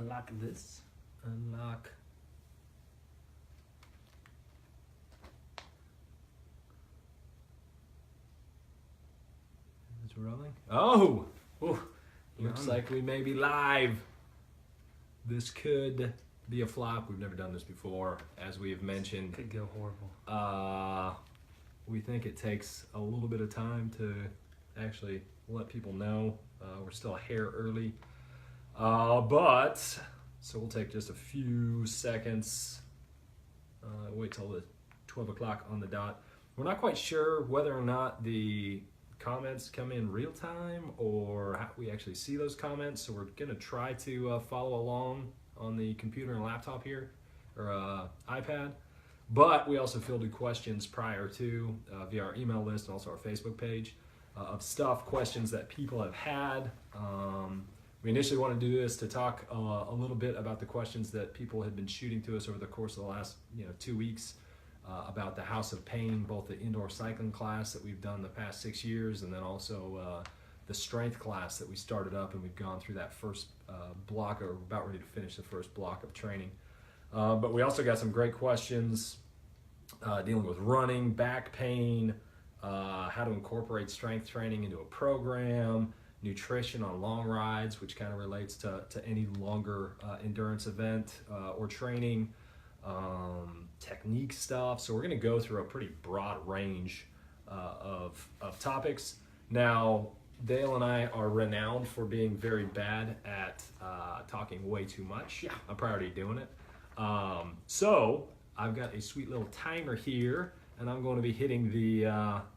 unlock this. Unlock. It's rolling. Oh! Ooh. Looks like we may be live. This could be a flop. We've never done this before, as we have mentioned. Could go horrible. We think it takes a little bit of time to actually let people know. We're still a hair early. But, so we'll take just a few seconds. Wait till the 12 o'clock on the dot. We're not quite sure whether or not the comments come in real time or how we actually see those comments. So we're going to try to follow along on the computer and laptop here, or iPad. But we also fielded questions prior to via our email list and also our Facebook page of questions that people have had. We initially wanted to do this to talk a little bit about the questions that people had been shooting to us over the course of the last 2 weeks about the House of Pain, both the indoor cycling class that we've done the past 6 years, and then also the strength class that we started up, and we've gone through that first block, or we're about ready to finish the first block of training. But we also got some great questions dealing with running, back pain, how to incorporate strength training into a program, nutrition on long rides, which kind of relates to any longer endurance event or training, technique stuff. So we're going to go through a pretty broad range of topics. Now, Dale and I are renowned for being very bad at talking way too much. Yeah. I'm prior to doing it. So I've got a sweet little timer here, and I'm going to be hitting the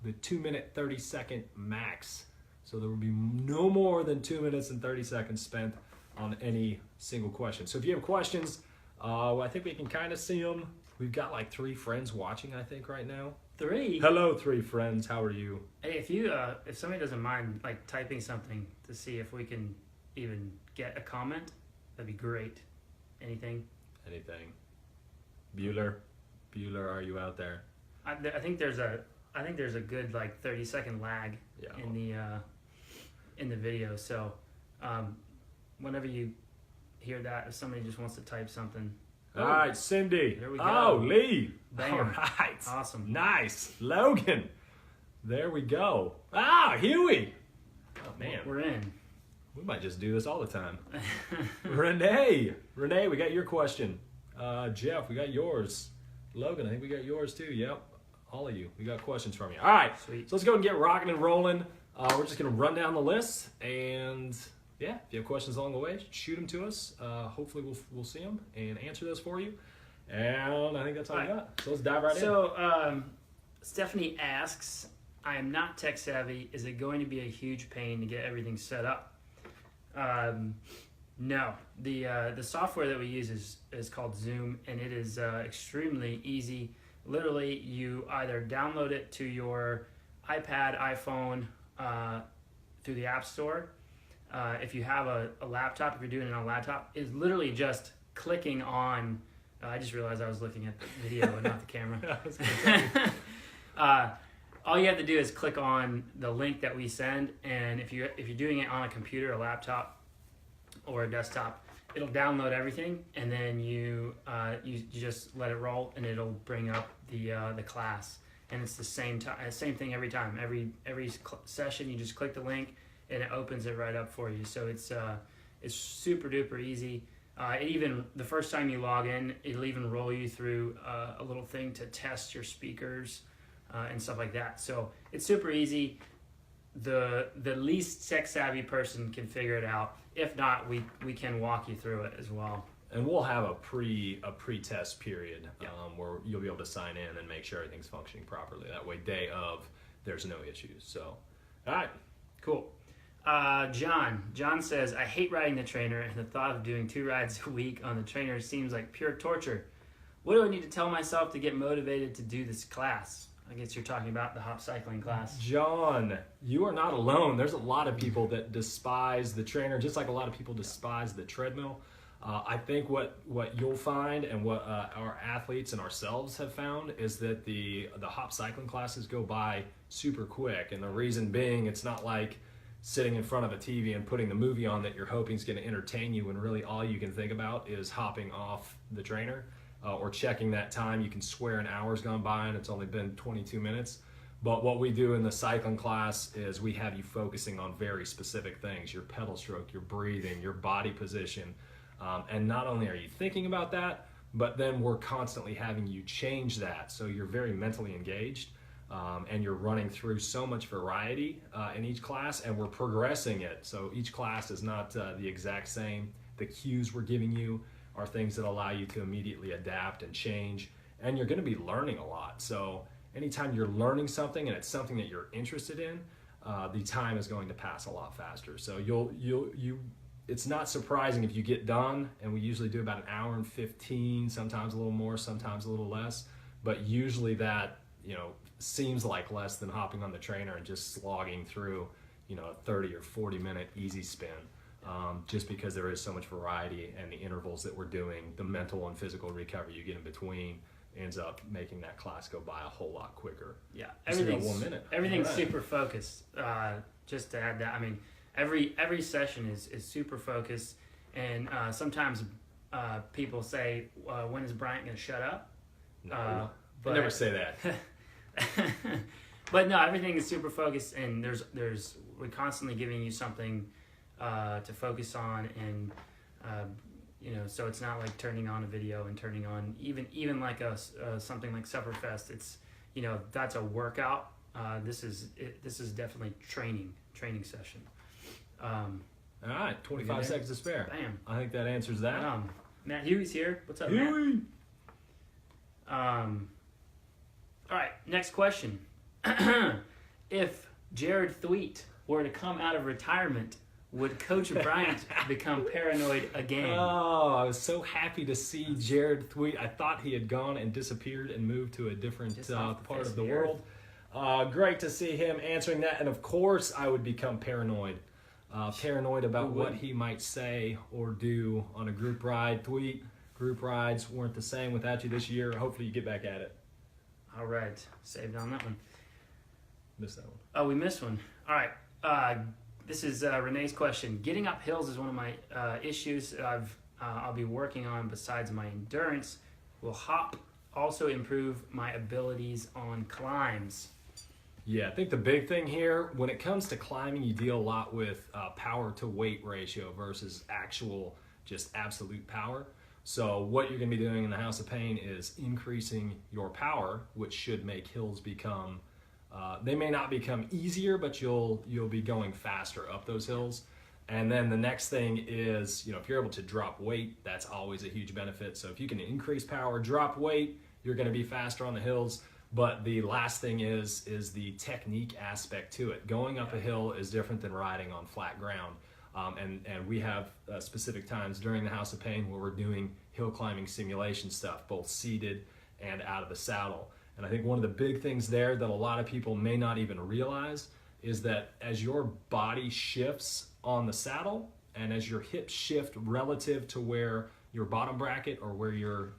2-minute 30-second max. So there will be no more than 2 minutes and 30 seconds spent on any single question. So if you have questions, I think we can kind of see them. We've got like 3 friends watching, I think, right now. 3? Hello, 3 friends. How are you? Hey, if somebody doesn't mind like typing something to see if we can even get a comment, that'd be great. Anything? Bueller, are you out there? I think there's a good like 30-second lag in the video. So whenever you hear that, if somebody just wants to type something. All right, Cindy. There we go. Oh, Leigh. Bam. All right. Awesome. Nice. Logan. There we go. Huey. Oh, man. We're in. We might just do this all the time. Renee, we got your question. Jeff, we got yours. Logan, I think we got yours too. Yep. All of you. We got questions from you. All right. Sweet. So let's go and get rocking and rolling. We're just going to run down the list, and yeah, if you have questions along the way, shoot them to us. Hopefully we'll see them and answer those for you. And I think that's all I got. So let's dive right in. So Stephanie asks, I am not tech savvy. Is it going to be a huge pain to get everything set up? No. The software that we use is called Zoom, and it is extremely easy. Literally, you either download it to your iPad, iPhone, through the App Store. If you have a laptop, if you're doing it on a laptop, it's literally just clicking on. I just realized I was looking at the video and not the camera. All you have to do is click on the link that we send, and if you're doing it on a computer, a laptop, or a desktop, it'll download everything, and then you just let it roll, and it'll bring up the class, and it's the same thing every time. Every session, you just click the link, and it opens it right up for you. So it's super duper easy. It even, the first time you log in, it'll even roll you through a little thing to test your speakers and stuff like that. So it's super easy. The least tech savvy person can figure it out. If not, we can walk you through it as well. And we'll have a pre-test period where you'll be able to sign in and make sure everything's functioning properly. That way, day of, there's no issues. So, all right, cool. John says, I hate riding the trainer, and the thought of doing 2 rides a week on the trainer seems like pure torture. What do I need to tell myself to get motivated to do this class? I guess you're talking about the hop cycling class. John, you are not alone. There's a lot of people that despise the trainer, just like a lot of people despise the treadmill. I think what you'll find, and what our athletes and ourselves have found, is that the hop cycling classes go by super quick. And the reason being, it's not like sitting in front of a TV and putting the movie on that you're hoping is going to entertain you, when really all you can think about is hopping off the trainer or checking that time. You can swear an hour's gone by and it's only been 22 minutes. But what we do in the cycling class is we have you focusing on very specific things: your pedal stroke, your breathing, your body position. And not only are you thinking about that, but then we're constantly having you change that. So you're very mentally engaged, and you're running through so much variety in each class, and we're progressing it. So each class is not the exact same. The cues we're giving you are things that allow you to immediately adapt and change, and you're going to be learning a lot. So anytime you're learning something and it's something that you're interested in, the time is going to pass a lot faster. So it's not surprising if you get done, and we usually do about an hour and 15, sometimes a little more, sometimes a little less, but usually that, seems like less than hopping on the trainer and just slogging through, a 30 or 40 minute easy spin, just because there is so much variety, and the intervals that we're doing, the mental and physical recovery you get in between, ends up making that class go by a whole lot quicker. Yeah, everything's 1 minute. Everything's super focused. Just to add that, I mean, every session is super focused, and sometimes people say, "When is Bryant going to shut up?" No, I never say that. But no, everything is super focused, and we're constantly giving you something to focus on, and so it's not like turning on a video and turning on even like something like Sufferfest. It's that's a workout. This is definitely training session. All right, 25 seconds to spare. Bam. I think that answers that. Matt Huey's here. What's up, Huey? Matt? All right, next question. If Jarred Thweatt were to come out of retirement, would Coach Bryant become paranoid again? Oh, I was so happy to see Jarred Thweatt. I thought he had gone and disappeared and moved to a different part of the world. Great to see him answering that. And of course, I would become paranoid. Paranoid about what he might say or do on a group ride. Thweatt, group rides weren't the same without you this year. Hopefully you get back at it. All right. Saved on that one. Missed that one. Oh, we missed one. All right. This is Renee's question. Getting up hills is one of my issues I'll be working on besides my endurance. Will hop also improve my abilities on climbs? Yeah, I think the big thing here, when it comes to climbing, you deal a lot with power to weight ratio versus actual just absolute power. So what you're going to be doing in the House of Pain is increasing your power, which should make hills become, they may not become easier, but you'll be going faster up those hills. And then the next thing is, if you're able to drop weight, that's always a huge benefit. So if you can increase power, drop weight, you're going to be faster on the hills. But the last thing is the technique aspect to it. Going up a hill is different than riding on flat ground. And we have specific times during the House of Pain where we're doing hill climbing simulation stuff, both seated and out of the saddle. And I think one of the big things there that a lot of people may not even realize is that as your body shifts on the saddle and as your hips shift relative to where your bottom bracket or where your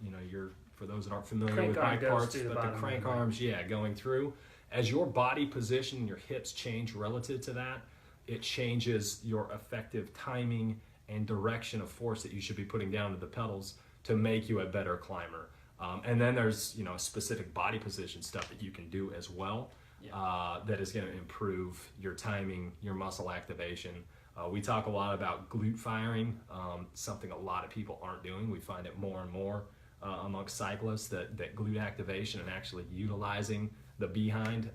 for those that aren't familiar with bike parts, but the crank arms, going through, as your body position and your hips change relative to that, it changes your effective timing and direction of force that you should be putting down to the pedals to make you a better climber. And then there's specific body position stuff that you can do as well that is going to improve your timing, your muscle activation. We talk a lot about glute firing, something a lot of people aren't doing. We find it more and more amongst cyclists that glute activation and actually utilizing the behind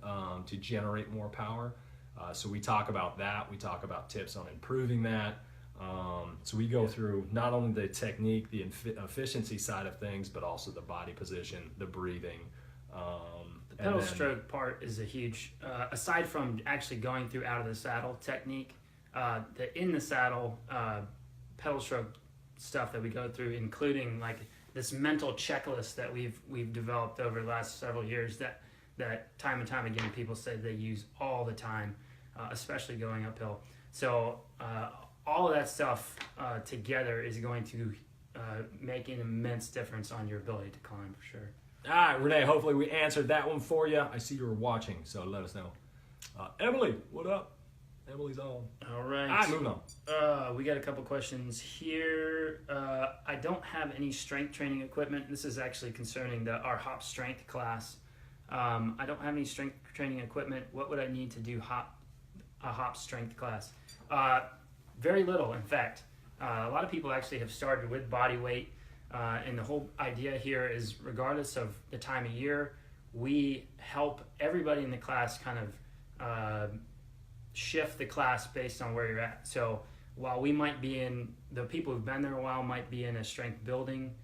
to generate more power. So we talk about that. We talk about tips on improving that. So we go through not only the technique, the efficiency side of things, but also the body position, the breathing. The pedal stroke part is a huge, aside from actually going through out of the saddle technique, the in the saddle pedal stroke stuff that we go through, including like this mental checklist that we've developed over the last several years that time and time again people say they use all the time, especially going uphill. So all of that stuff together is going to make an immense difference on your ability to climb for sure. All right, Renee, hopefully we answered that one for you. I see you were watching, so let us know. Emily, what up? Emily's on. All right. All right, moving on. We got a couple questions here. I don't have any strength training equipment. This is actually concerning our hop strength class. I don't have any strength training equipment. What would I need to do a hop strength class? Very little, in fact. A lot of people actually have started with body weight, and the whole idea here is, regardless of the time of year, we help everybody in the class kind of shift the class based on where you're at. So while we might be the people who've been there a while might be in a strength building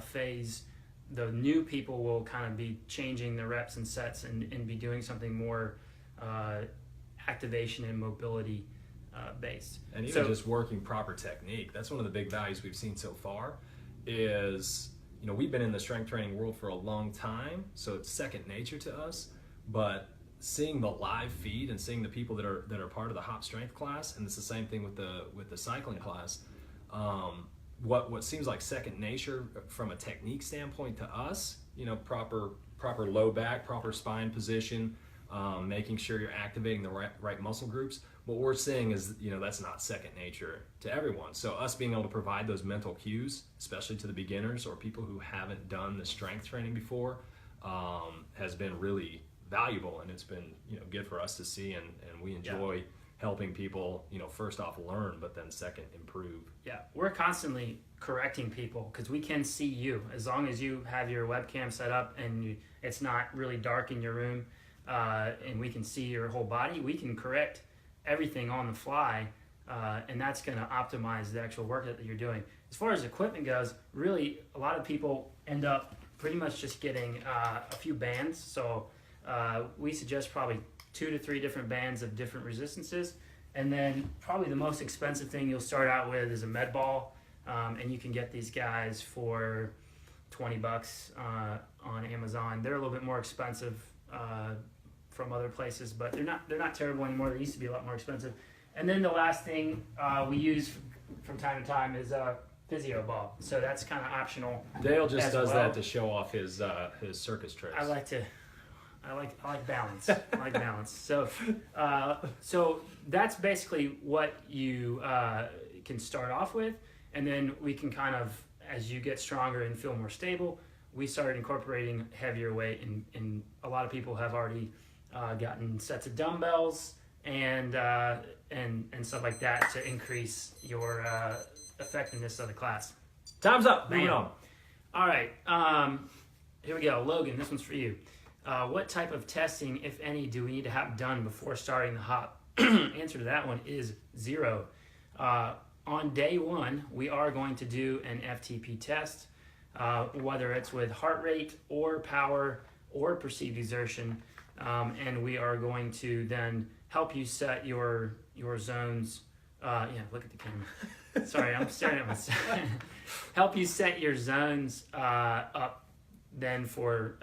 phase, the new people will kind of be changing the reps and sets and be doing something more activation and mobility based. And even just working proper technique. That's one of the big values we've seen so far is, we've been in the strength training world for a long time, so it's second nature to us, but seeing the live feed and seeing the people that are part of the hop strength class, and it's the same thing with the cycling class, what seems like second nature from a technique standpoint to us, proper low back, proper spine position, making sure you're activating the right muscle groups. What we're seeing is, that's not second nature to everyone. So us being able to provide those mental cues, especially to the beginners or people who haven't done the strength training before, has been really valuable, and it's been good for us to see, and we enjoy helping people first off learn, but then second improve. Yeah, we're constantly correcting people because we can see you as long as you have your webcam set up and it's not really dark in your room, and we can see your whole body. We can correct everything on the fly, and that's going to optimize the actual work that you're doing. As far as equipment goes, really a lot of people end up pretty much just getting a few bands. So we suggest probably 2 to 3 different bands of different resistances, and then probably the most expensive thing you'll start out with is a med ball, and you can get these guys for $20 on Amazon. They're a little bit more expensive from other places, but they're not terrible anymore. They used to be a lot more expensive. And then the last thing we use from time to time is a physio ball. So that's kind of optional. Dale just does that to show off his circus tricks. I like balance. I like balance. So that's basically what you can start off with, and then we can kind of, as you get stronger and feel more stable, we started incorporating heavier weight, and a lot of people have already gotten sets of dumbbells and stuff like that to increase your effectiveness of the class. Time's up. Moving on. All right. Here we go. Logan, this one's for you. What type of testing, if any, do we need to have done before starting the hop? Answer to that one is 0. On day 1, we are going to do an FTP test, whether it's with heart rate or power or perceived exertion, and we are going to then help you set your zones. Look at the camera. Sorry, I'm staring at myself. Help you set your zones up then for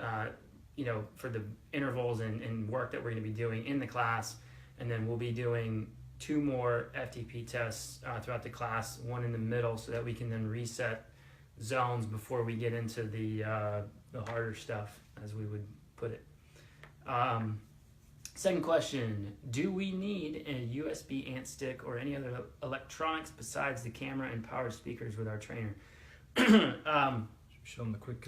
for the intervals and work that we're going to be doing in the class, and then we'll be doing 2 more FTP tests throughout the class, 1 in the middle, so that we can then reset zones before we get into the harder stuff, as we would put it. Second question, do we need a USB ant stick or any other electronics besides the camera and powered speakers with our trainer? Show them the quick...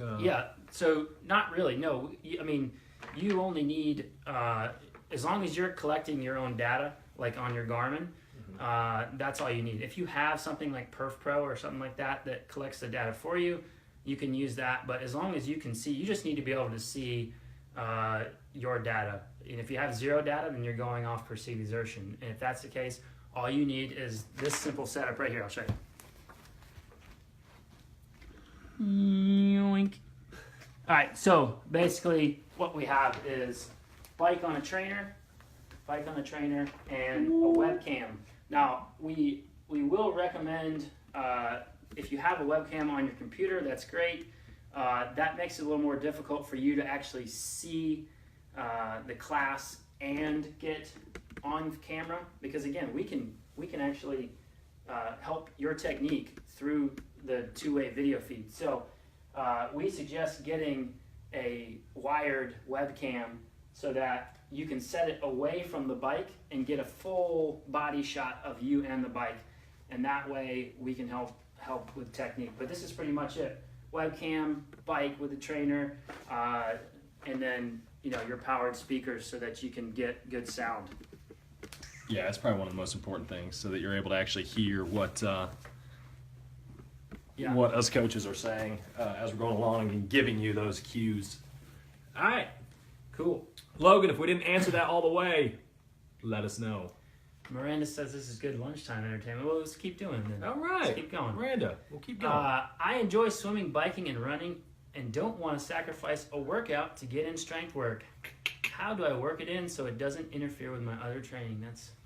So not really, no. You only need, as long as you're collecting your own data, like on your Garmin, that's all you need. If you have something like Perf Pro or something like that collects the data for you, you can use that. But as long as you can see, you just need to be able to see your data. And if you have 0 data, then you're going off perceived exertion. And if that's the case, all you need is this simple setup right here. I'll show you. Yoink. All right, so basically what we have is bike on a trainer, and a webcam. Now, we will recommend, if you have a webcam on your computer, that's great. That makes it a little more difficult for you to actually see the class and get on camera, because again, we can actually help your technique through the 2-way video feed. So we suggest getting a wired webcam so that you can set it away from the bike and get a full body shot of you and the bike, and that way we can help with technique. But this is pretty much it: webcam, bike with a trainer, and then your powered speakers so that you can get good sound. Yeah, that's probably one of the most important things, so that you're able to actually hear what us coaches are saying as we're going along and giving you those cues. All right, cool. Logan, if we didn't answer that all the way, let us know. Miranda says this is good lunchtime entertainment. Well, let's keep doing it then. All right. Let's keep going. Miranda, we'll keep going. I enjoy swimming, biking, and running, and don't want to sacrifice a workout to get in strength work. How do I work it in so it doesn't interfere with my other training?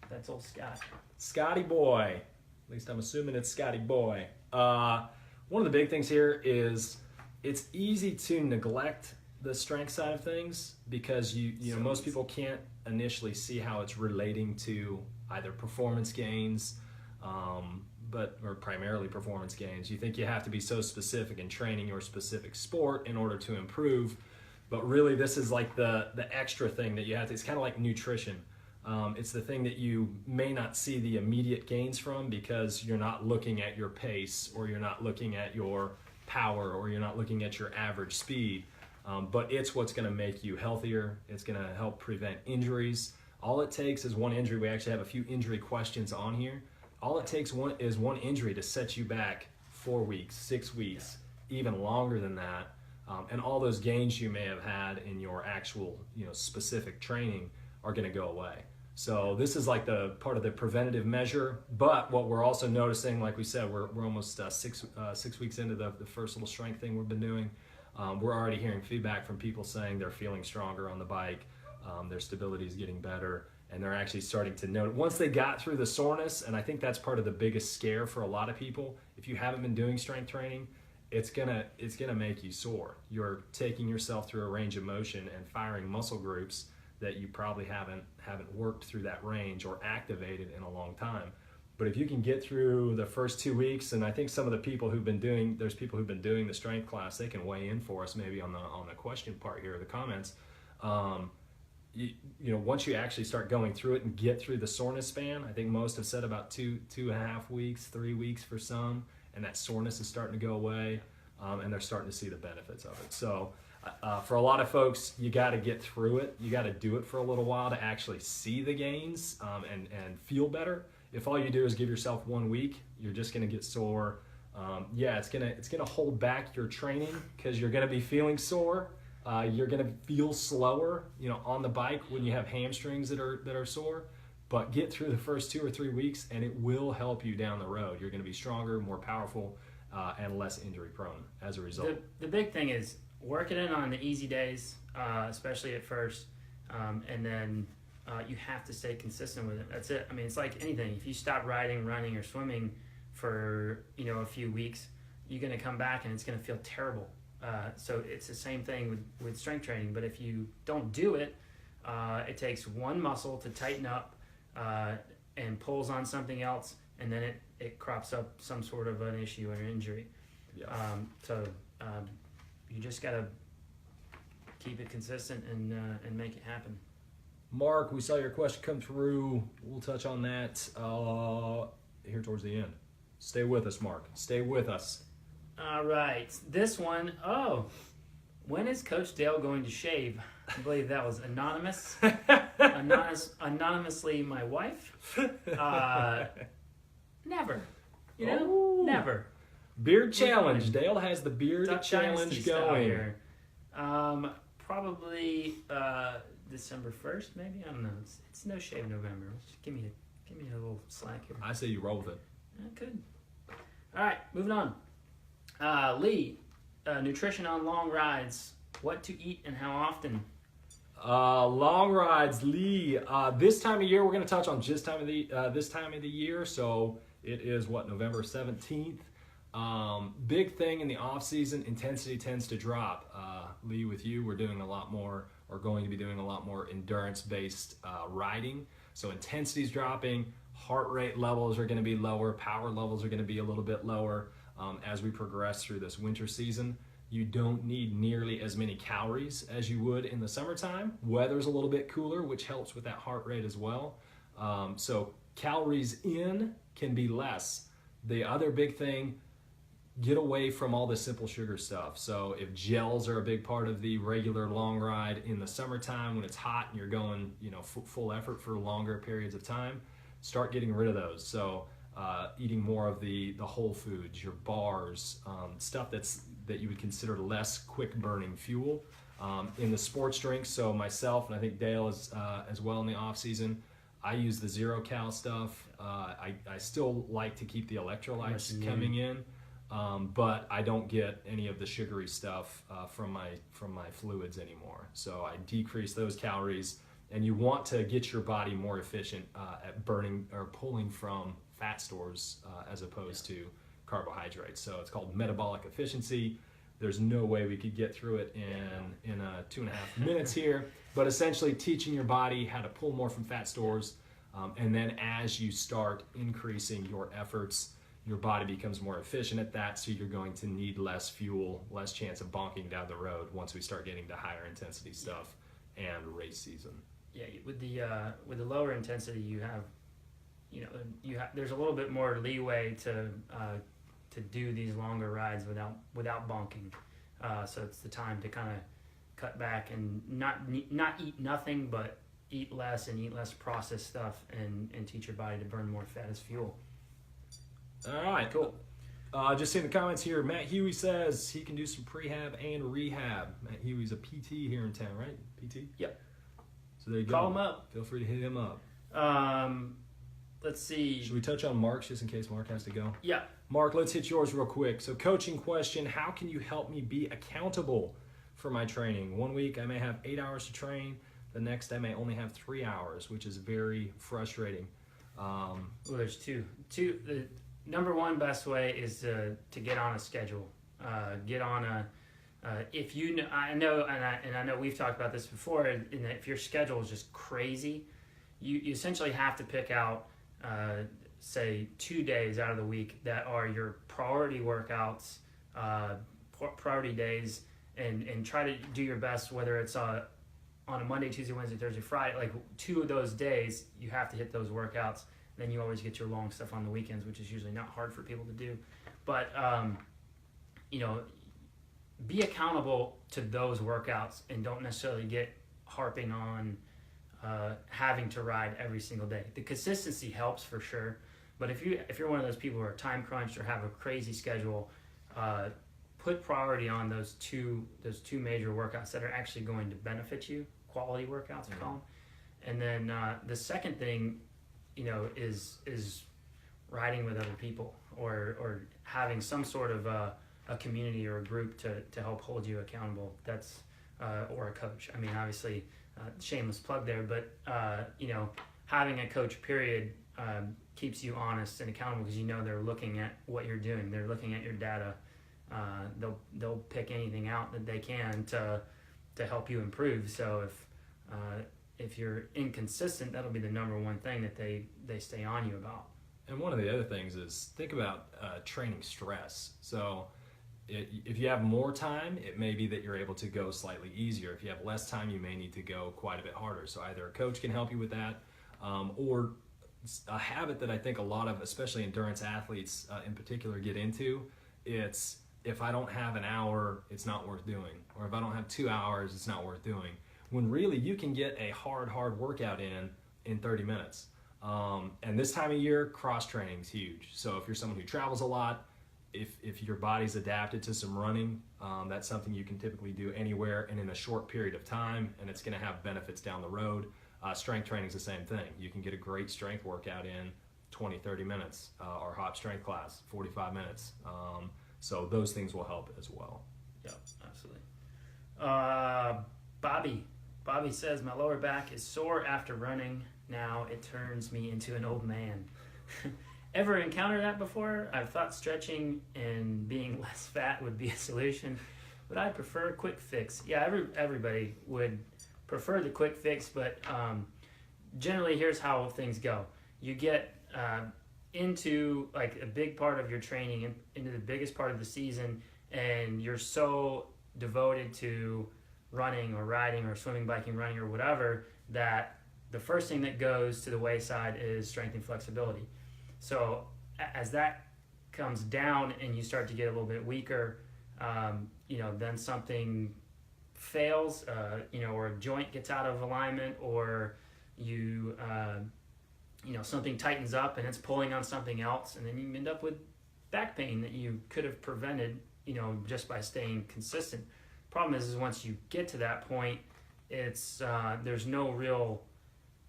That's old Scott. Scotty boy. At least I'm assuming it's Scotty boy. One of the big things here is it's easy to neglect the strength side of things because most people can't initially see how it's relating to either performance gains, or primarily performance gains. You think you have to be so specific in training your specific sport in order to improve, but really this is like the extra thing that you have to. It's kind of like nutrition. It's the thing that you may not see the immediate gains from because you're not looking at your pace, or you're not looking at your power, or you're not looking at your average speed. But it's what's going to make you healthier. It's going to help prevent injuries. All it takes is one injury. We actually have a few injury questions on here. All it takes is one injury to set you back 4 weeks, 6 weeks, even longer than that. And all those gains you may have had in your actual, specific training are going to go away. So this is like the part of the preventative measure. But what we're also noticing, like we said, we're almost 6 weeks into the first little strength thing we've been doing. We're already hearing feedback from people saying they're feeling stronger on the bike, their stability is getting better, and they're actually starting to note once they got through the soreness. And I think that's part of the biggest scare for a lot of people. If you haven't been doing strength training, it's gonna make you sore. You're taking yourself through a range of motion and firing muscle groups that you probably haven't worked through that range or activated in a long time. But if you can get through the first 2 weeks, and I think some of the people there's people who've been doing the strength class, they can weigh in for us maybe on the question part here, the comments. Once you actually start going through it and get through the soreness span, I think most have said about 2.5 weeks, 3 weeks for some, and that soreness is starting to go away, and they're starting to see the benefits of it. So for a lot of folks, you got to get through it. You got to do it for a little while to actually see the gains and feel better. If all you do is give yourself 1 week, you're just going to get sore. It's gonna hold back your training because you're going to be feeling sore. You're going to feel slower, on the bike when you have hamstrings that are sore. But get through the first 2 or 3 weeks, and it will help you down the road. You're going to be stronger, more powerful, and less injury prone as a result. The big thing is work it in on the easy days, especially at first, and then you have to stay consistent with it. That's it. I mean, it's like anything. If you stop riding, running, or swimming for a few weeks, you're going to come back and it's going to feel terrible. So it's the same thing with strength training. But if you don't do it, it takes one muscle to tighten up and pulls on something else, and then it crops up some sort of an issue or an injury. Yeah. You just got to keep it consistent and make it happen. Mark, we saw your question come through. We'll touch on that here towards the end. Stay with us, Mark. Stay with us. All right. This one, when is Coach Dale going to shave? I believe that was anonymous. Anonymously my wife. Never. Never. Beard challenge. Dale has the beard challenge going. Here. Probably December 1st, maybe. I don't know. It's no shave November. Just give me a little slack here. I say you roll with it. Good. All right, moving on. Leigh, nutrition on long rides. What to eat and how often? Long rides, Leigh. This time of year, we're going to touch on this time of the year. So it is November 17th. Big thing in the off season, intensity tends to drop. Leigh, with you, we're doing a lot more, or going to be doing a lot more endurance-based riding. So intensity's dropping, heart rate levels are going to be lower, power levels are going to be a little bit lower as we progress through this winter season. You don't need nearly as many calories as you would in the summertime. Weather's a little bit cooler, which helps with that heart rate as well. So calories in can be less. The other big thing, get away from all the simple sugar stuff. So if gels are a big part of the regular long ride in the summertime when it's hot and you're going, full effort for longer periods of time, start getting rid of those. So eating more of the whole foods, your bars, stuff that you would consider less quick burning fuel. In the sports drinks, so myself and I think Dale is as well in the off season, I use the 0 cal stuff. I still like to keep the electrolytes coming in, but I don't get any of the sugary stuff from my fluids anymore. So I decrease those calories, and you want to get your body more efficient at burning or pulling from fat stores as opposed to carbohydrates. So it's called metabolic efficiency. There's no way we could get through it in 2.5 minutes here, but essentially teaching your body how to pull more from fat stores, and then as you start increasing your efforts, your body becomes more efficient at that, so you're going to need less fuel, less chance of bonking down the road once we start getting to higher intensity stuff and race season. Yeah, with the lower intensity, you have there's a little bit more leeway to do these longer rides without bonking. So it's the time to kind of cut back and not eat nothing, but eat less and eat less processed stuff, and teach your body to burn more fat as fuel. All right, cool. Just in the comments here, Matt Huey says he can do some prehab and rehab. Matt Huey's a PT here in town, right? PT? Yep. So there you go. Call him up. Feel free to hit him up. Let's see. Should we touch on Mark's just in case Mark has to go? Yeah. Mark, let's hit yours real quick. So coaching question, how can you help me be accountable for my training? 1 week I may have 8 hours to train. The next I may only have 3 hours, which is very frustrating. Well, there's two. The number one best way is to get on a schedule. Get on a if you know, I know we've talked about this before. In that if your schedule is just crazy, you essentially have to pick out say 2 days out of the week that are your priority workouts, priority days, and try to do your best, whether it's on a Monday, Tuesday, Wednesday, Thursday, Friday. Like 2 of those days you have to hit those workouts. Then you always get your long stuff on the weekends, which is usually not hard for people to do. But be accountable to those workouts, and don't necessarily get harping on having to ride every single day. The consistency helps for sure, but if you're one of those people who are time crunched or have a crazy schedule, put priority on those two major workouts that are actually going to benefit you, quality workouts, we call them. And then the second thing, is riding with other people, or having some sort of a community or a group to help hold you accountable. That's or a coach. I mean, obviously, shameless plug there, but having a coach period keeps you honest and accountable, because they're looking at what you're doing. They're looking at your data. They'll pick anything out that they can to help you improve. So if you're inconsistent, that'll be the number one thing that they stay on you about. And one of the other things is think about training stress. So if you have more time, it may be that you're able to go slightly easier. If you have less time, you may need to go quite a bit harder. So either a coach can help you with that, or a habit that I think a lot of, especially endurance athletes in particular, get into. It's, if I don't have an hour, it's not worth doing. Or if I don't have 2 hours, it's not worth doing. When really you can get a hard workout in 30 minutes. And this time of year, cross training is huge. So if you're someone who travels a lot, if your body's adapted to some running, that's something you can typically do anywhere and in a short period of time, and it's going to have benefits down the road. Strength training is the same thing. You can get a great strength workout in 20-30 minutes, or hop strength class 45 minutes. So those things will help as well. Yeah, absolutely. Bobby says, my lower back is sore after running. Now it turns me into an old man. Ever encountered that before? I've thought stretching and being less fat would be a solution, but I prefer a quick fix. Yeah, everybody would prefer the quick fix, but generally here's how things go. You get into like a big part of your training, into the biggest part of the season, and you're so devoted to running or riding or swimming, biking, running, or whatever, that the first thing that goes to the wayside is strength and flexibility. So as that comes down and you start to get a little bit weaker, then something fails, or a joint gets out of alignment, or something tightens up and it's pulling on something else, and then you end up with back pain that you could have prevented, just by staying consistent. Problem is once you get to that point, it's there's no real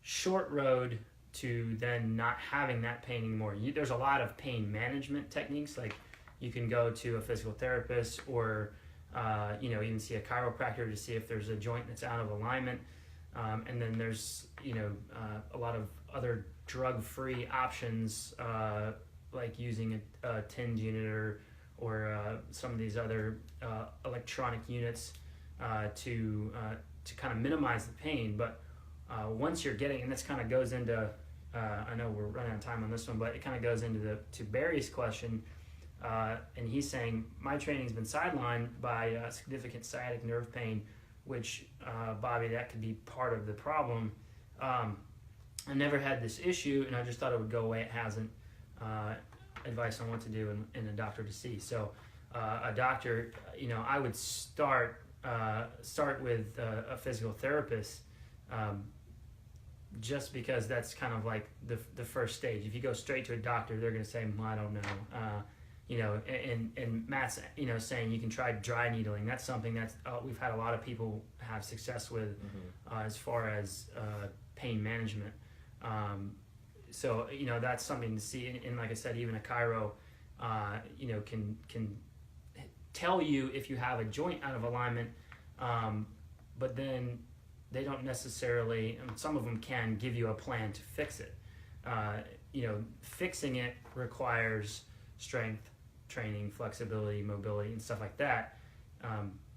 short road to then not having that pain anymore. There's a lot of pain management techniques, like you can go to a physical therapist, or even see a chiropractor to see if there's a joint that's out of alignment, and then there's a lot of other drug-free options, like using a TENS unit or some of these other electronic units to kind of minimize the pain. But once you're getting, and this kind of goes into, I know we're running out of time on this one, but it kind of goes into to Barry's question, and he's saying, my training's been sidelined by significant sciatic nerve pain, which, Bobby, that could be part of the problem. I never had this issue, and I just thought it would go away. It hasn't. Advice on what to do and a doctor to see. So a doctor, I would start with a physical therapist, just because that's kind of like the first stage. If you go straight to a doctor, they're going to say, well, I don't know. And Matt's, saying you can try dry needling. That's something that's we've had a lot of people have success with, as far as pain management. So that's something to see. And like I said, even a chiro, can tell you if you have a joint out of alignment, but then they don't necessarily. Some of them can give you a plan to fix it. Fixing it requires strength training, flexibility, mobility, and stuff like that.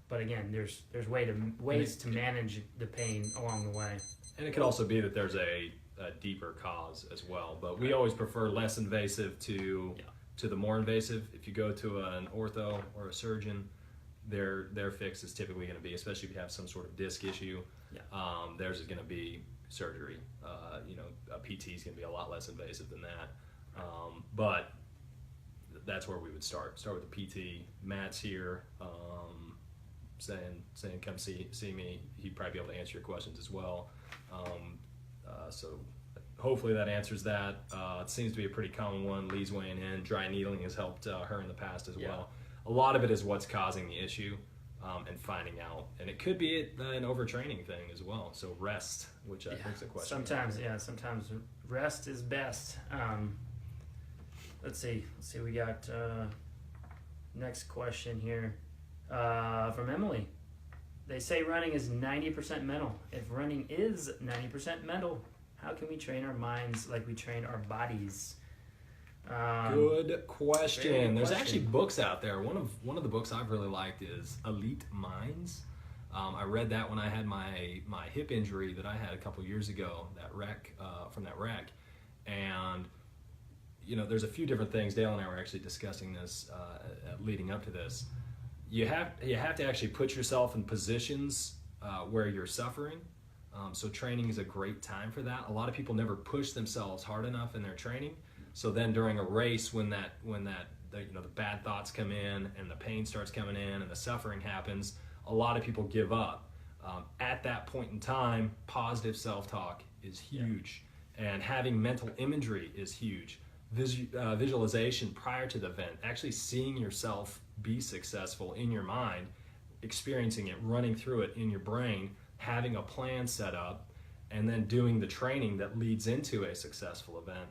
But again, there's ways to manage the pain along the way. And it could also be that there's a deeper cause as well. But we always prefer less invasive to the more invasive. If you go to an ortho or a surgeon, their fix is typically going to be, especially if you have some sort of disc issue, theirs is going to be surgery. A PT is going to be a lot less invasive than that. But that's where we would start with the PT. Matt's here, saying come see me. He'd probably be able to answer your questions as well. So hopefully that answers that. It seems to be a pretty common one. Leigh's weighing in. Dry needling has helped her in the past as well. A lot of it is what's causing the issue, and finding out. And it could be an overtraining thing as well. So rest, which I think is a question. Sometimes rest is best. Let's see. We got next question here from Emily. They say running is 90% mental. If running is 90% mental, how can we train our minds like we train our bodies? Good question. There's actually books out there. One of the books I've really liked is Elite Minds. I read that when I had my hip injury that I had a couple years ago, from that wreck. And there's a few different things. Dale and I were actually discussing this leading up to this. You have to actually put yourself in positions where you're suffering. So training is a great time for that. A lot of people never push themselves hard enough in their training. So then during a race, when the bad thoughts come in and the pain starts coming in and the suffering happens, a lot of people give up. At that point in time, positive self-talk is huge, and having mental imagery is huge. Visualization prior to the event, actually seeing yourself be successful in your mind, experiencing it, running through it in your brain, having a plan set up, and then doing the training that leads into a successful event.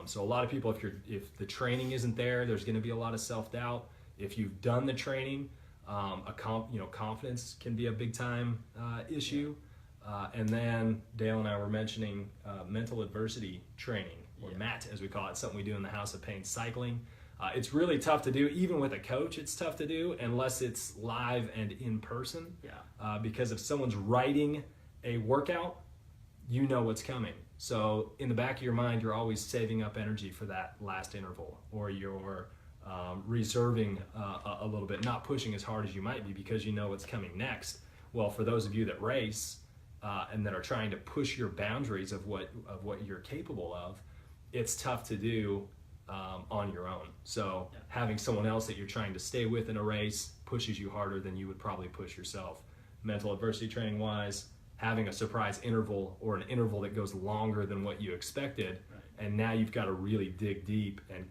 So a lot of people, if the training isn't there, there's going to be a lot of self-doubt. If you've done the training, confidence can be a big time issue. And then Dale and I were mentioning mental adversity training, or MAT as we call it, something we do in the House of Pain, cycling. It's really tough to do, even with a coach. It's tough to do unless it's live and in person. Because if someone's writing a workout, you know what's coming. So in the back of your mind, you're always saving up energy for that last interval, or you're reserving a little bit, not pushing as hard as you might be because you know what's coming next. Well, for those of you that race and that are trying to push your boundaries of what you're capable of, it's tough to do on your own. So having someone else that you're trying to stay with in a race pushes you harder than you would probably push yourself. Mental adversity training wise, having a surprise interval or an interval that goes longer than what you expected, and now you've got to really dig deep and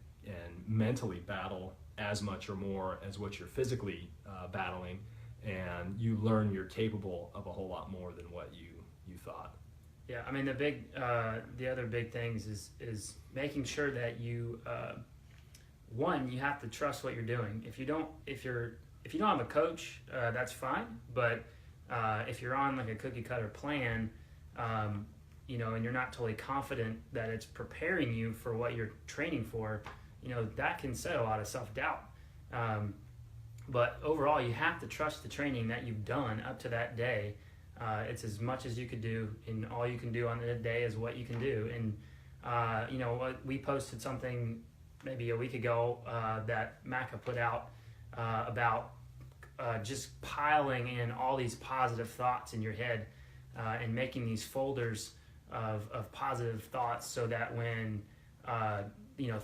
mentally battle as much or more as what you're physically battling, and you learn you're capable of a whole lot more than what you thought. Yeah, I mean the other big things is making sure that you one, you have to trust what you're doing. If you don't have a coach, that's fine. But if you're on like a cookie cutter plan, and you're not totally confident that it's preparing you for what you're training for, that can set a lot of self-doubt. But overall, you have to trust the training that you've done up to that day. It's as much as you could do, and all you can do on the day is what you can do. And we posted something maybe a week ago that Macca put out about just piling in all these positive thoughts in your head and making these folders of positive thoughts, so that when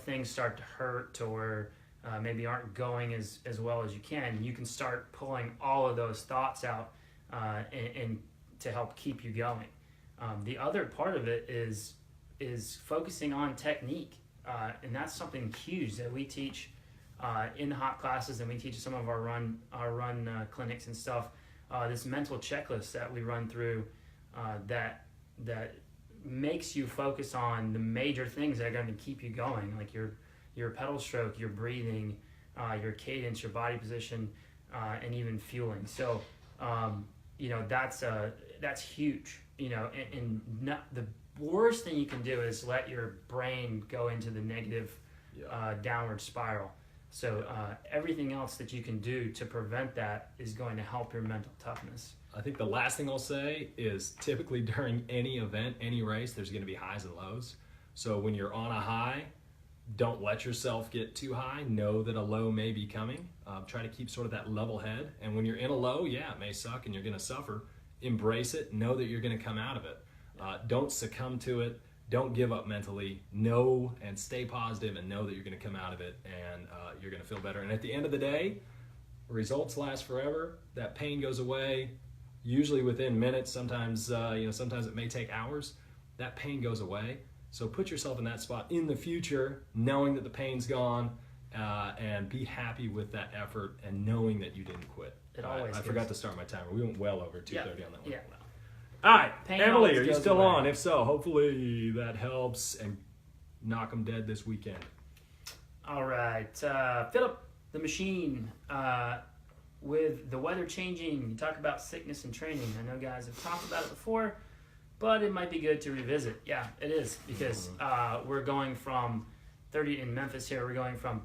things start to hurt or maybe aren't going as well as you can start pulling all of those thoughts out and to help keep you going. The other part of it is focusing on technique, and that's something huge that we teach in the hot classes, and we teach some of our run clinics and stuff. This mental checklist that we run through that makes you focus on the major things that are going to keep you going, like your pedal stroke, your breathing, your cadence, your body position, and even fueling. So that's huge. And not, the worst thing you can do is let your brain go into the negative downward spiral. So everything else that you can do to prevent that is going to help your mental toughness. I think the last thing I'll say is typically during any event, any race, there's going to be highs and lows. So when you're on a high, don't let yourself get too high. Know that a low may be coming. Try to keep sort of that level head. And when you're in a low, it may suck and you're going to suffer. Embrace it. Know that you're going to come out of it. Don't succumb to it. Don't give up mentally. Know and stay positive, and know that you're going to come out of it, and you're going to feel better. And at the end of the day, results last forever. That pain goes away, usually within minutes. Sometimes, sometimes it may take hours. That pain goes away. So put yourself in that spot in the future, knowing that the pain's gone, and be happy with that effort and knowing that you didn't quit. I forgot to start my timer. We went well over 2:30 on that one. Yeah. All right, Pain Emily, are you still away. on? If so, hopefully that helps and knock them dead this weekend. All right, Philip, the machine. With the weather changing, you talk about sickness and training. I know guys have talked about it before, but it might be good to revisit. Yeah, it is, because we're going from 30 in Memphis here. We're going from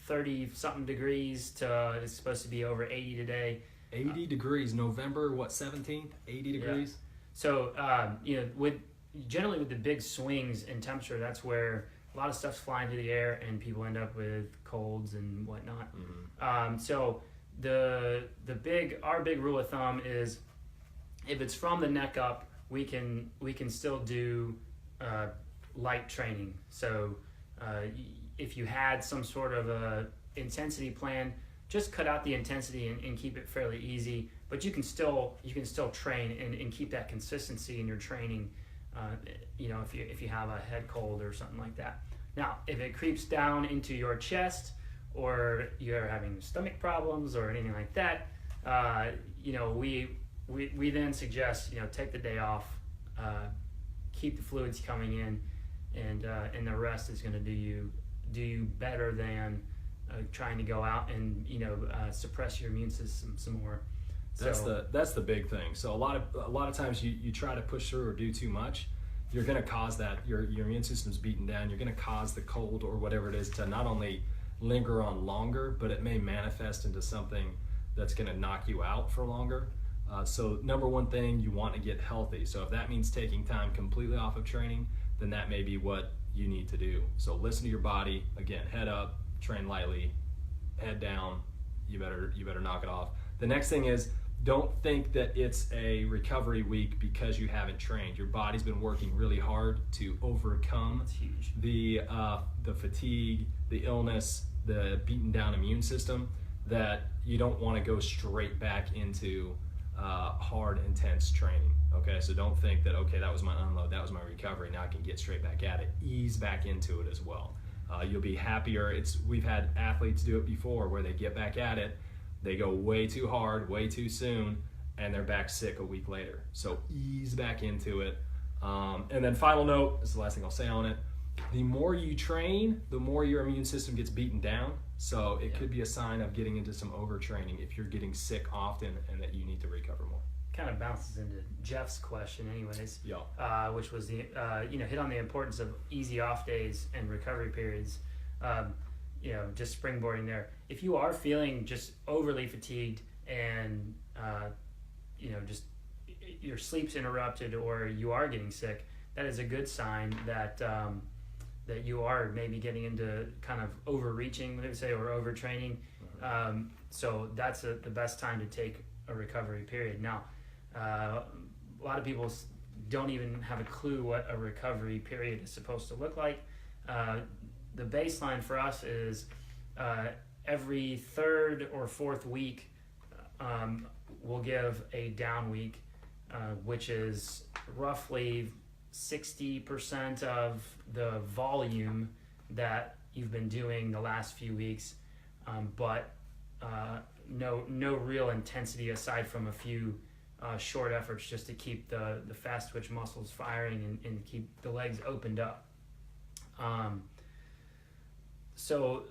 30-something degrees to it's supposed to be over 80 today. 80 degrees, November, 17th? 80 degrees? Yeah. So, generally with the big swings in temperature, that's where a lot of stuff's flying through the air and people end up with colds and whatnot. Mm-hmm. So our big rule of thumb is if it's from the neck up, we can still do light training. So if you had some sort of a intensity plan, just cut out the intensity and keep it fairly easy. But you can still train and keep that consistency in your training. If you have a head cold or something like that. Now, if it creeps down into your chest, or you're having stomach problems or anything like that, we then suggest take the day off, keep the fluids coming in, and the rest is going to do you better than trying to go out and suppress your immune system some more. That's the big thing. So a lot of times you try to push through or do too much, you're going to cause that your immune system's beaten down. You're going to cause the cold or whatever it is to not only linger on longer, but it may manifest into something that's going to knock you out for longer. So number one thing, you want to get healthy. So if that means taking time completely off of training, then that may be what you need to do. So listen to your body. Again, head up, train lightly, head down. You better knock it off. The next thing is, don't think that it's a recovery week because you haven't trained. Your body's been working really hard to overcome That's huge. the fatigue, the illness, the beaten down immune system, that you don't want to go straight back into hard, intense training. Okay, so don't think that, okay, that was my unload, that was my recovery, now I can get straight back at it. Ease back into it as well. You'll be happier. We've had athletes do it before where they get back at it, they go way too hard, way too soon, and they're back sick a week later. So ease back into it. And then final note, this is the last thing I'll say on it. The more you train, the more your immune system gets beaten down. So it could be a sign of getting into some overtraining if you're getting sick often and that you need to recover more. Kind of bounces into Jeff's question anyways, Yeah. which was the hit on the importance of easy off days and recovery periods. Just springboarding there. If you are feeling just overly fatigued and just your sleep's interrupted or you are getting sick, that is a good sign that that you are maybe getting into kind of overreaching, let's say, or overtraining. So that's the best time to take a recovery period. Now, a lot of people don't even have a clue what a recovery period is supposed to look like. The baseline for us is every third or fourth week we'll give a down week, which is roughly 60% of the volume that you've been doing the last few weeks, but no real intensity aside from a few short efforts just to keep the fast twitch muscles firing and keep the legs opened up. So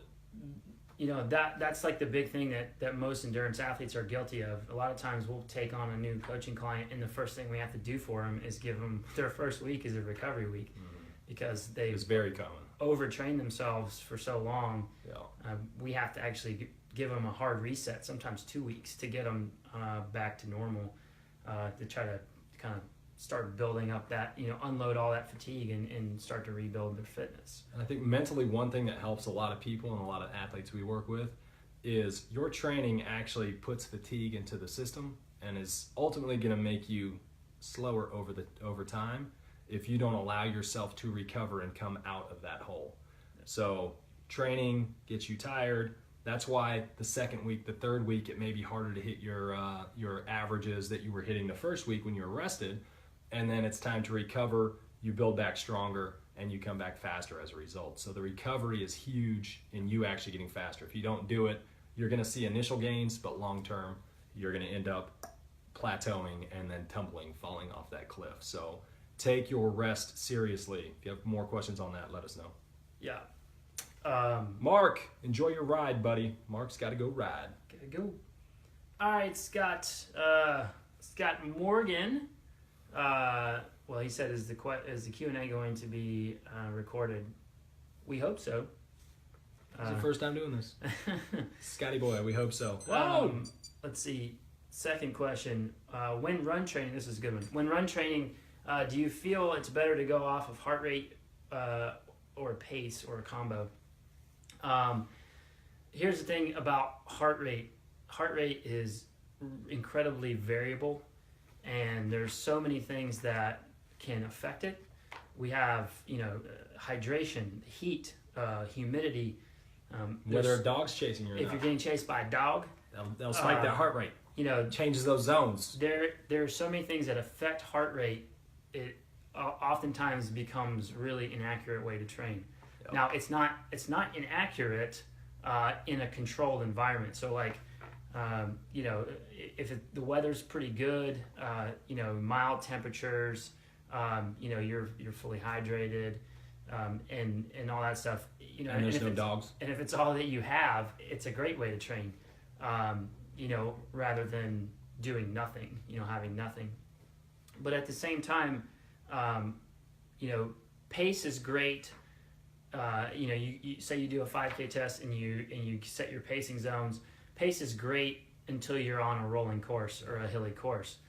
that's like the big thing that most endurance athletes are guilty of. A lot of times we'll take on a new coaching client and the first thing we have to do for them is give them their first week is a recovery week, because It's very common. overtrained themselves for so long. Yeah. We have to actually give them a hard reset, sometimes 2 weeks, to get them back to normal, to try to kind of start building up that, unload all that fatigue and start to rebuild their fitness. And I think mentally, one thing that helps a lot of people and a lot of athletes we work with is your training actually puts fatigue into the system and is ultimately going to make you slower over time if you don't allow yourself to recover and come out of that hole. So training gets you tired. That's why the second week, the third week, it may be harder to hit your averages that you were hitting the first week when you were rested. And then it's time to recover, you build back stronger, and you come back faster as a result. So the recovery is huge in you actually getting faster. If you don't do it, you're going to see initial gains, but long term, you're going to end up plateauing and then falling off that cliff. So take your rest seriously. If you have more questions on that, let us know. Yeah. Mark, enjoy your ride, buddy. Mark's got to go ride. Gotta go. All right, Scott Morgan. Well, he said, is the Q&A going to be recorded? We hope so. It's the first time doing this. Scotty boy, we hope so. Wow. Let's see. Second question. When run training, this is a good one. When run training, do you feel it's better to go off of heart rate or pace or a combo? Here's the thing about heart rate. Heart rate is incredibly variable, and there's so many things that can affect it. We have, hydration, heat, humidity. Whether a dog's chasing you or if not. you're getting chased by a dog, They'll spike that heart rate. Changes those zones. There are so many things that affect heart rate. It oftentimes becomes really inaccurate way to train. Yep. Now it's not inaccurate in a controlled environment. So if the weather's pretty good, mild temperatures, you're fully hydrated, and all that stuff. And there's no dogs. And if it's all that you have, it's a great way to train. Rather than doing nothing, having nothing. But at the same time, pace is great. You say you do a 5K test and you set your pacing zones. Pace is great until you're on a rolling course or a hilly course.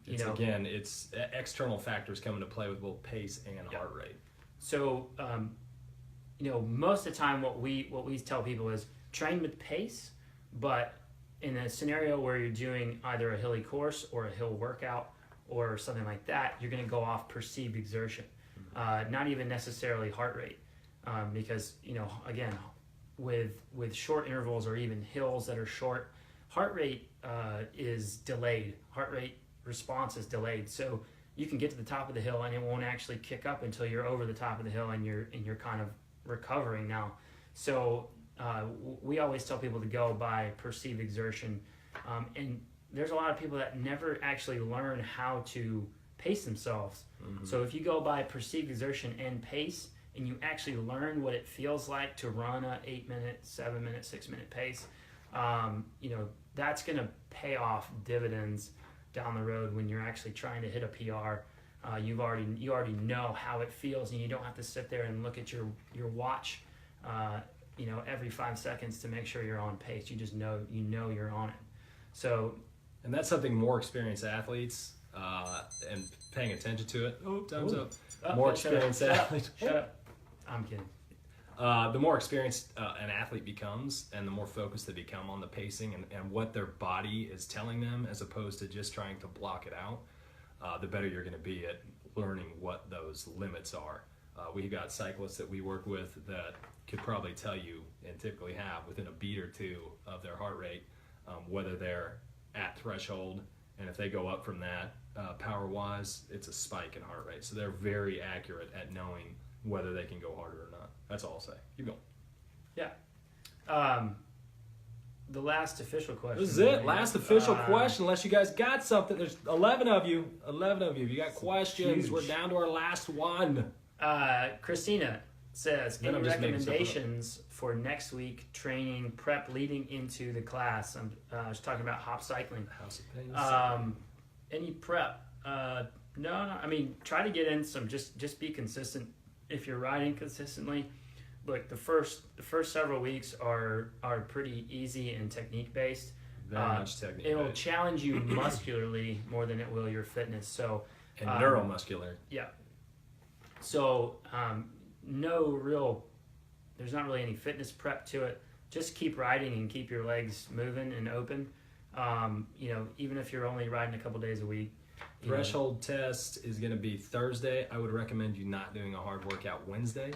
It's external factors come into play with both pace and heart rate. So, most of the time, what we tell people is train with pace, but in a scenario where you're doing either a hilly course or a hill workout or something like that, you're going to go off perceived exertion, not even necessarily heart rate, because again, with short intervals or even hills that are short, heart rate is delayed. Heart rate response is delayed, so you can get to the top of the hill and it won't actually kick up until you're over the top of the hill and you're kind of recovering now. So we always tell people to go by perceived exertion, and there's a lot of people that never actually learn how to pace themselves. So if you go by perceived exertion and pace, and you actually learn what it feels like to run a 8-minute, 7-minute, 6-minute pace, that's going to pay off dividends down the road when you're actually trying to hit a PR. You already know how it feels, and you don't have to sit there and look at your watch every 5 seconds to make sure you're on pace. You just know you're on it. So, and that's something more experienced athletes and paying attention to it. Oh, time's up. More experienced athletes. Shut up. I'm kidding. The more experienced an athlete becomes, and the more focused they become on the pacing and what their body is telling them, as opposed to just trying to block it out, the better you're going to be at learning what those limits are. We've got cyclists that we work with that could probably tell you, and typically have, within a beat or two of their heart rate, whether they're at threshold, and if they go up from that, power-wise, it's a spike in heart rate. So they're very accurate at knowing whether they can go harder or not. That's all I'll say. Keep going. Yeah. The last official question. This is it. Last official question. Unless you guys got something. There's 11 of you. 11 of you. If you got questions, huge. We're down to our last one. Christina says, Then any I'm just making recommendations for next week training prep leading into the class? I was talking about hop cycling. House of Pain. Any prep? No. I mean, try to get in some. Just be consistent. If you're riding consistently, look, the first several weeks are pretty easy and technique based. Very much technique. It will challenge you muscularly more than it will your fitness. So and neuromuscular. Yeah. So there's not really any fitness prep to it. Just keep riding and keep your legs moving and open. Even if you're only riding a couple days a week. Threshold test is going to be Thursday. I would recommend you not doing a hard workout Wednesday.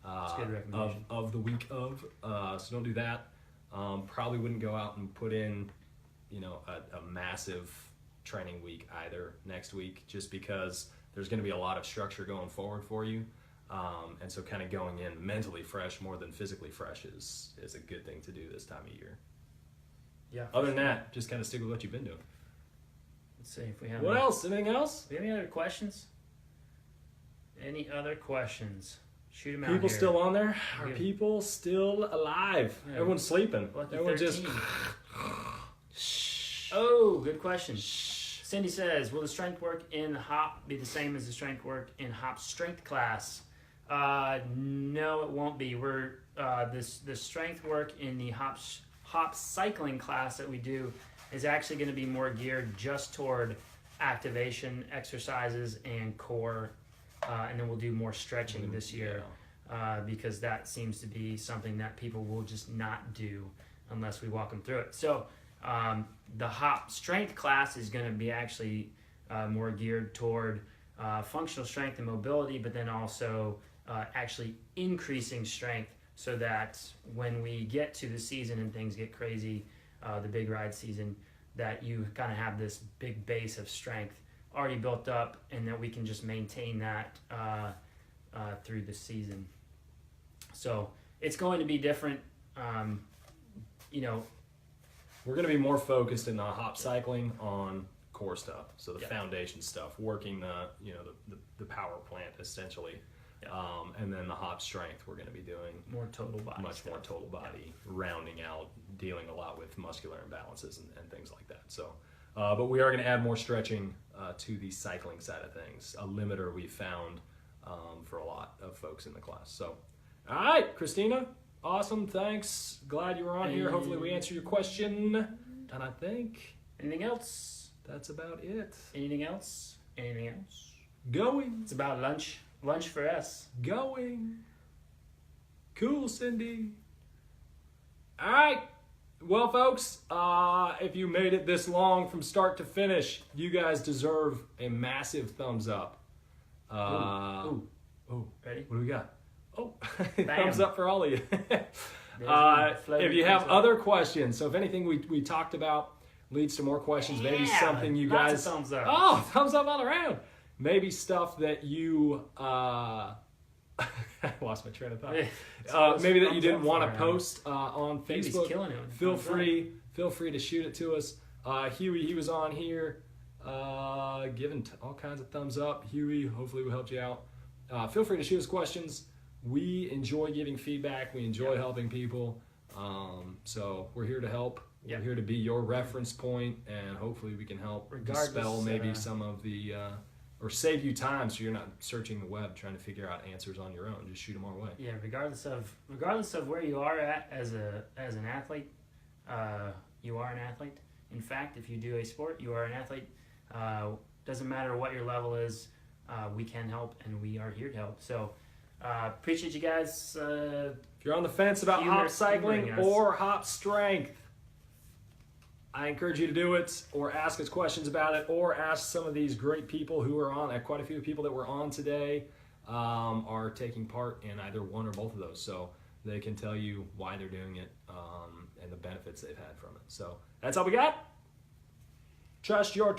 That's a good recommendation. Of the week of. So don't do that. Probably wouldn't go out and put in, a massive training week either next week, just because there's going to be a lot of structure going forward for you. And so kind of going in mentally fresh more than physically fresh is a good thing to do this time of year. Yeah. Other than that, just kind of stick with what you've been doing. Let's see if we have. What else? Anything else? Do we have any other questions? Any other questions? Shoot them out. People here. still on there? Are people still alive? Yeah. Everyone's sleeping. Lucky Everyone's 13. just. Oh, good question. Cindy says, will the strength work in hop be the same as the strength work in hop strength class? No, it won't be. We're the strength work in the hop cycling class that we do is actually going to be more geared just toward activation exercises and core, and then we'll do more stretching this year because that seems to be something that people will just not do unless we walk them through it. So the hop strength class is going to be actually more geared toward functional strength and mobility, but then also actually increasing strength so that when we get to the season and things get crazy, the big ride season, that you kind of have this big base of strength already built up, and that we can just maintain that through the season. So it's going to be different. We're going to be more focused in the hop cycling on core stuff, so the foundation stuff, working the power plant essentially. And then the hop strength we're going to be doing more total body much more total body, rounding out, dealing a lot with muscular imbalances and things like that. So but we are going to add more stretching to the cycling side of things, a limiter we found for a lot of folks in the class. So all right, Christina, awesome, thanks, glad you were on here. Hopefully we answered your question, and I think anything else, that's about it. Anything else Going. It's about lunch for us. Going. Cool, Cindy. All right. Well, folks, if you made it this long from start to finish, you guys deserve a massive thumbs up. Ooh. Ready? What do we got? Oh, Bam. thumbs up for all of you. If you have other questions, so if anything we talked about leads to more questions, maybe something you lots guys... of thumbs up. Oh, thumbs up all around. Maybe stuff that you... I lost my train of thought. Maybe that you didn't want to post on Facebook. Killing it. Feel free to shoot it to us. Huey, he was on here giving all kinds of thumbs up. Huey, hopefully we helped you out. Feel free to shoot us questions. We enjoy giving feedback. We enjoy helping people. So we're here to help. We're here to be your reference point, and hopefully we can help dispel maybe some of the... or save you time so you're not searching the web trying to figure out answers on your own. Just shoot them our way. Yeah, regardless of where you are at as an athlete, you are an athlete. In fact, if you do a sport, you are an athlete. Doesn't matter what your level is, we can help, and we are here to help. So appreciate you guys. If you're on the fence about hop cycling or hop strength, I encourage you to do it, or ask us questions about it, or ask some of these great people who are on. Quite a few people that were on today are taking part in either one or both of those, so they can tell you why they're doing it and the benefits they've had from it. So that's all we got. Trust your